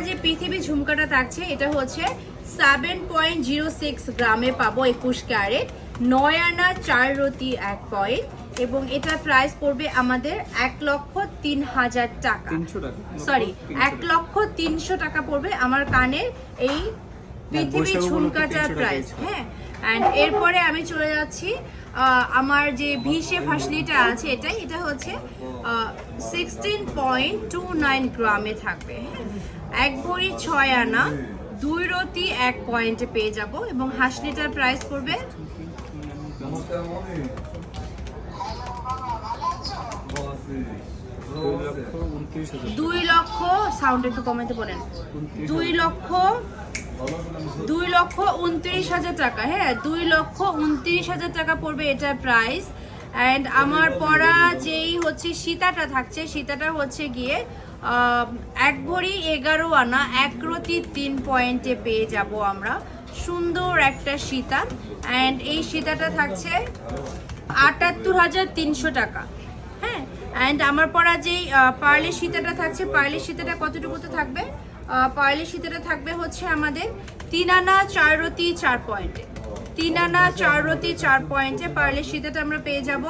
যে পৃথিবী ঝুমকাটা থাকছে এটা হচ্ছে 7.06 গ্রামে পাবো, 21 ক্যারেট, 9 আনা 4 রতি 1 পয়েন্ট, এবং এটা প্রাইস পড়বে আমাদের 1,03,000 টাকা। সরি, 1,03,000 টাকা পড়বে আমার কানের এই পৃথিবী ঝুমকাটার প্রাইস। হ্যাঁ, অ্যান্ড এরপরে আমি চলে যাচ্ছি আমার যে ভিশেপ হাসলিটা আছে এটা হচ্ছে 16.29 গ্রামে থাকবে। হ্যাঁ, 1 ভরি 6 আনা 2 রতি 1 পয়েন্টে পেয়ে যাব, এবং হাসলিটার প্রাইস পড়বে 2 লক্ষ, সাউন্ড একটু কমাতে বলেন, 2,29,000 টাকা। হ্যাঁ, 2,29,000 টাকা পড়বে এটার প্রাইস। অ্যান্ড আমার পরা যেই হচ্ছে সীতাটা থাকছে, সীতাটা হচ্ছে গিয়ে 1 ভরি 11 আনা 1 রতি 3 পয়েন্টে পেয়ে যাব আমরা, সুন্দর একটা সীতা। অ্যান্ড এই সীতাটা থাকছে 78,300 টাকা। হ্যাঁ, অ্যান্ড আমার পরা যেই পার্লের সীতাটা থাকছে, পার্লের সীতাটা কতটুকুতে থাকবে? পার্লের সীতাটা থাকবে হচ্ছে আমাদের 3 আনা 4 রতি 4 পয়েন্টে, 3 আনা 4 রতি 4 পয়েন্টে পার্লের সীতাটা আমরা পেয়ে যাব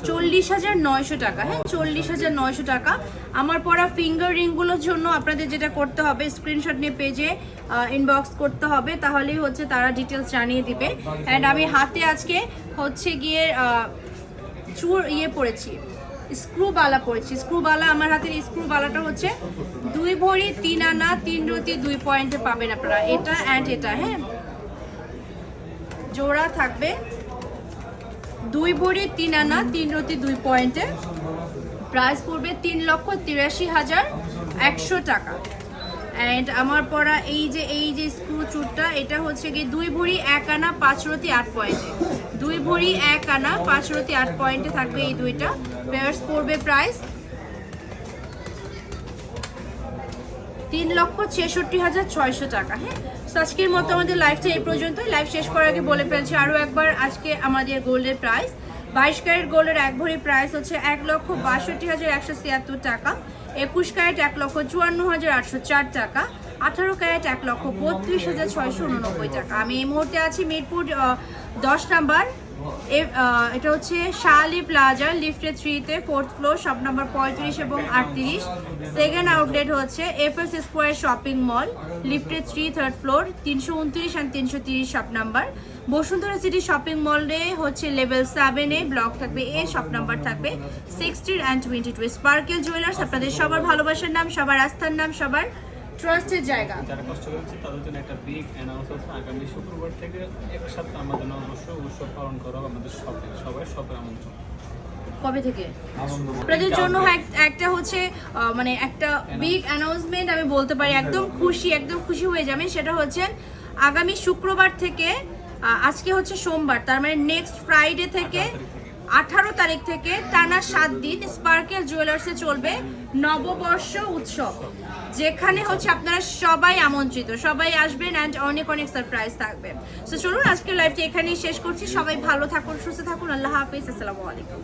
40,900 টাকা। হ্যাঁ, 40,900 টাকা। আমার পরা ফিঙ্গার রিংগুলোর জন্য আপনাদের যেটা করতে হবে, স্ক্রিনশট নিয়ে পেজে ইনবক্স করতে হবে, তাহলেই হচ্ছে তারা ডিটেলস জানিয়ে দিবে। অ্যান্ড আমি হাতে আজকে হচ্ছে গিয়ে পরেছি, স্ক্রুবালা পরেছি। স্ক্রুবালা, আমার হাতের স্ক্রুবালাটা হচ্ছে 2 ভরি 3 আনা 3 রতি 2 পয়েন্টে পাবেন আপনারা, এটা অ্যান্ড এটা। হ্যাঁ, জোড়া থাকবে 2 ভরি 3 আনা 3 রতি 2 পয়েন্টে, প্রাইস পড়বে 3,83,100 টাকা। অ্যান্ড আমার পরা এই যে স্ক্রু চুটটা, এটা হচ্ছে গিয়ে 2 ভরি 1 আনা 5 রতি 8 পয়েন্টে, 2 ভরি 1 আনা 5 রতি 8 পয়েন্টে থাকবে এই দুইটা। পেয়ার্স পড়বে প্রাইস 3,66,600 টাকা। হ্যাঁ, আজকের মতো আমাদের লাইভটা এই পর্যন্ত। লাইভ শেষ করার আগে বলে ফেলছি আরও একবার, আজকে আমাদের গোল্ডের প্রাইস 22 ক্যারেট গোল্ডের 1 ভরি প্রাইস হচ্ছে 1,62,176 টাকা, 21 ক্যারেট 1,54,804 টাকা, 18 ক্যারেট 1,32,689 টাকা। আমি এই মুহূর্তে আছি মিরপুর 10 নাম্বার, এটা হচ্ছে শালি প্লাজা লিফটে 3-তে 4th ফ্লোর, শপ নাম্বার 35 এবং 38। সেকেন্ড আউটলেট হচ্ছে এফএস স্কোয়ার শপিং মল, লিফটে 3, 3rd floor, 329 and 330 shop number. Bashundhara city shopping মলে হচ্ছে লেভেল 7-এ, ব্লক থাকবে এ, শপ নাম্বার থাকবে 60 অ্যান্ড 22। স্পার্কেল জুয়েলার্স, আপনাদের সবার ভালোবাসার নাম, সবার আস্থার নাম, সবার ট্রাস্টের জায়গা। যারা কষ্ট করেছে তাদের জন্য একটা বিগ অ্যানাউন্স আছে, আগামী শুক্রবার থেকে এক সপ্তাহ আমাদের অবশ্যই উৎসব পালন করা আমাদের সবাই শপে আমন্ত্রণ। কবে থেকে? আপনাদের জন্য একটা হচ্ছে মানে একটা বিগ অ্যানাউন্সমেন্ট আমি বলতে পারি, একদম খুশি হয়ে যাবেন। সেটা হচ্ছে আগামী শুক্রবার থেকে, আজকে হচ্ছে সোমবার, তার মানে নেক্সট ফ্রাইডে থেকে 18 তারিখ থেকে টানা 7 দিন স্পার্কেল জুয়েলার্সে চলবে নববর্ষ উৎসব, যেখানে হচ্ছে আপনারা সবাই আমন্ত্রিত, সবাই আসবেন অ্যান্ড অনেক সারপ্রাইজ থাকবে। সো চলুন আজকের লাইভটি এখানেই শেষ করছি। সবাই ভালো থাকুন, সুস্থ থাকুন, আল্লাহ হাফিজ, আসসালামু আলাইকুম।